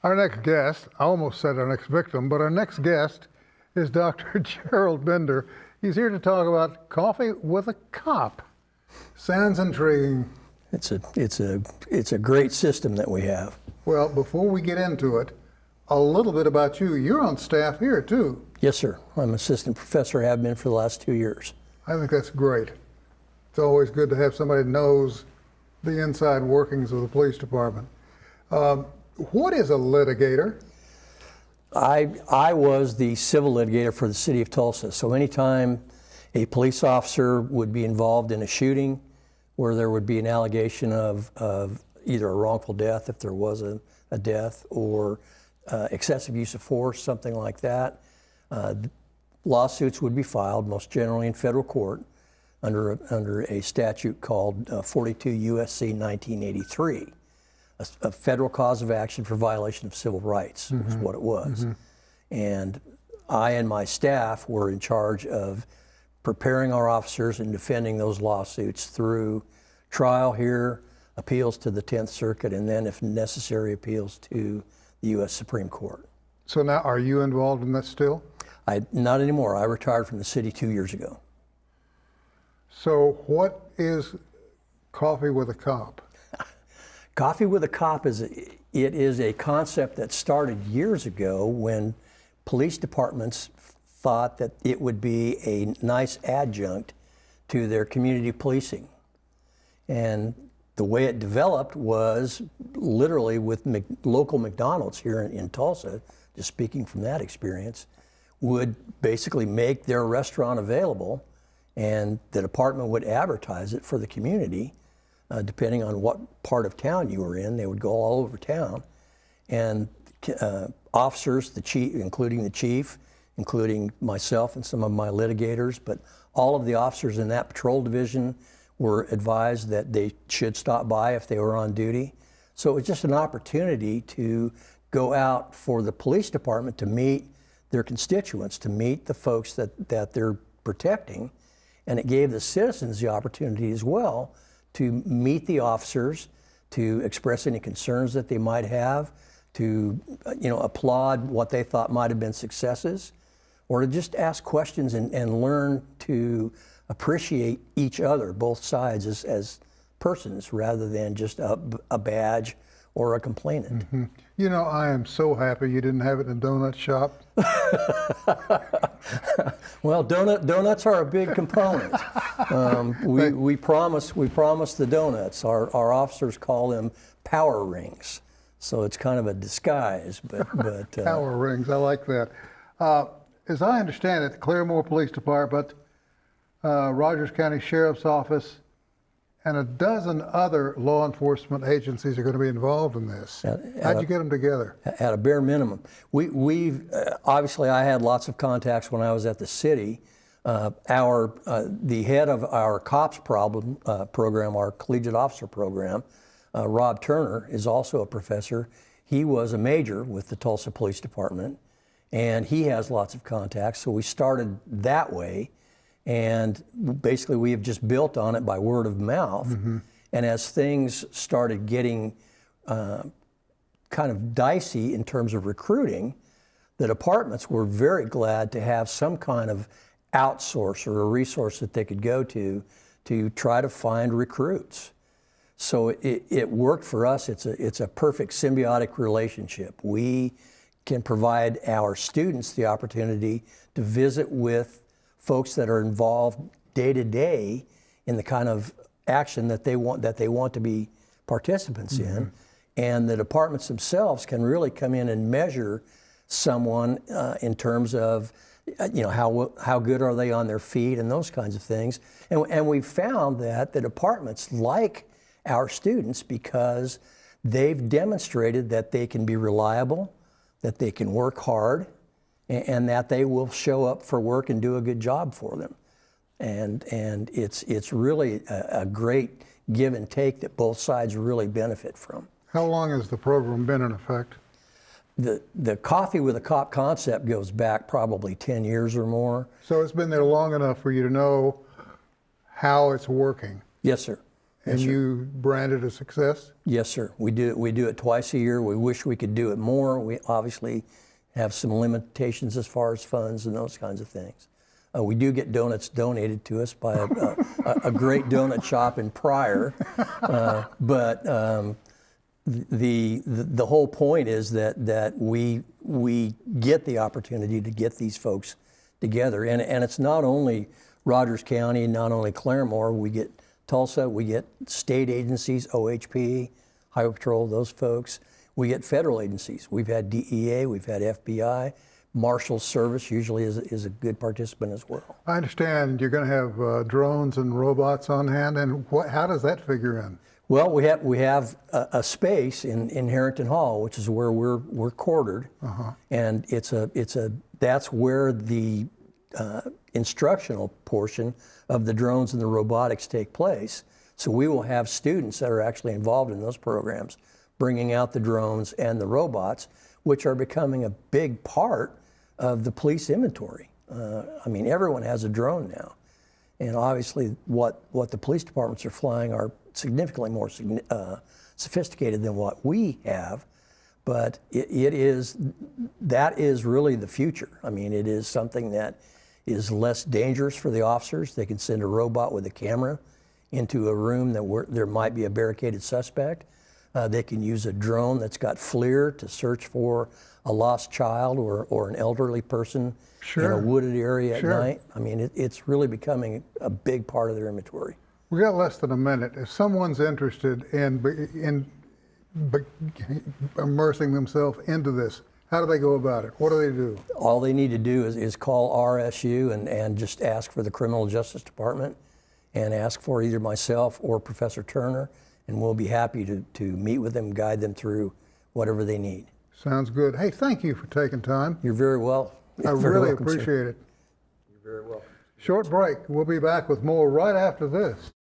Our next guest, I almost said our next victim, but our next guest is Dr. Gerald Bender. He's here to talk about coffee with a cop. Sounds intriguing. It's a great system that we have. Well, before we get into it, a little bit about you. You're on staff here too. Yes, sir. I'm assistant professor, have been for the last 2 years. I think that's great. It's always good to have somebody that knows the inside workings of the police department. What is a litigator? I was the civil litigator for the city of Tulsa. So anytime a police officer would be involved in a shooting where there would be an allegation of either a wrongful death, if there was a death, or excessive use of force, something like that, lawsuits would be filed, most generally in federal court, under a statute called 42 U.S.C. 1983. A federal cause of action for violation of civil rights is what it was. And I and my staff were in charge of preparing our officers and defending those lawsuits through trial here, appeals to the 10th Circuit, and then, if necessary, appeals to the U.S. Supreme Court. So now, are you involved in that still? Not anymore. I retired from the city 2 years ago. So what is coffee with a cop? Coffee with a cop is a concept that started years ago when police departments thought that it would be a nice adjunct to their community policing. And the way it developed was literally with local McDonald's here in Tulsa, just speaking from that experience, would basically make their restaurant available, and the department would advertise it for the community. Depending on what part of town you were in, they would go all over town. And officers, the chief, including the chief, including myself and some of my litigators, but all of the officers in that patrol division were advised that they should stop by if they were on duty. So it was just an opportunity to go out for the police department to meet their constituents, to meet the folks that they're protecting. And it gave the citizens the opportunity as well to meet the officers, to express any concerns that they might have, to applaud what they thought might have been successes, or to just ask questions and learn to appreciate each other, both sides, as persons rather than just a badge or a complainant. Mm-hmm. You know, I am so happy you didn't have it in a donut shop. Well, donuts are a big component. We promise the donuts. Our officers call them power rings, so it's kind of a disguise. But Power rings, I like that. As I understand it, the Claremore Police Department, Rogers County Sheriff's Office, and a dozen other law enforcement agencies are going to be involved in this. How'd you get them together? At a bare minimum. We've obviously, I had lots of contacts when I was at the city. The head of our COPS program, our collegiate officer program, Rob Turner, is also a professor. He was a major with the Tulsa Police Department, and he has lots of contacts. So we started that way. And basically, we have just built on it by word of mouth. Mm-hmm. And as things started getting kind of dicey in terms of recruiting, the departments were very glad to have some kind of outsource or a resource that they could go to try to find recruits. So it worked for us. It's a perfect symbiotic relationship. We can provide our students the opportunity to visit with folks that are involved day to day in the kind of action that they want to be participants in, and the departments themselves can really come in and measure someone in terms of how good are they on their feet and those kinds of things. And we've found that the departments like our students because they've demonstrated that they can be reliable, that they can work hard, and that they will show up for work and do a good job for them. And it's really a great give and take that both sides really benefit from. How long has the program been in effect? The coffee with a cop concept goes back probably 10 years or more. So it's been there long enough for you to know how it's working. Yes, sir. and you brand it a success? Yes, sir. We do it twice a year. We wish we could do it more. We obviously have some limitations as far as funds and those kinds of things. We do get donuts donated to us by a great donut shop in Pryor, but the whole point is that we get the opportunity to get these folks together, and it's not only Rogers County, not only Claremore. We get Tulsa, we get state agencies, OHP, Highway Patrol, those folks. We get federal agencies. We've had DEA, we've had FBI. Marshals Service usually is a good participant as well. I understand you're going to have drones and robots on hand, and how does that figure in? Well, we have a space in Harrington Hall, which is where we're quartered, and that's where the instructional portion of the drones and the robotics take place. So we will have students that are actually involved in those programs, bringing out the drones and the robots, which are becoming a big part of the police inventory. I mean, everyone has a drone now. And obviously what the police departments are flying are significantly more sophisticated than what we have, but that is really the future. I mean, it is something that is less dangerous for the officers. They can send a robot with a camera into a room there might be a barricaded suspect. They can use a drone that's got FLIR to search for a lost child or an elderly person in a wooded area at night. I mean, it's really becoming a big part of their inventory. We got less than a minute. If someone's interested in immersing themselves into this, how do they go about it? What do they do? All they need to do is call RSU and just ask for the Criminal Justice Department and ask for either myself or Professor Turner, and we'll be happy to meet with them, guide them through whatever they need. Sounds good. Hey, thank you for taking time. You're very well. I really appreciate it. You're very welcome. Short break. We'll be back with more right after this.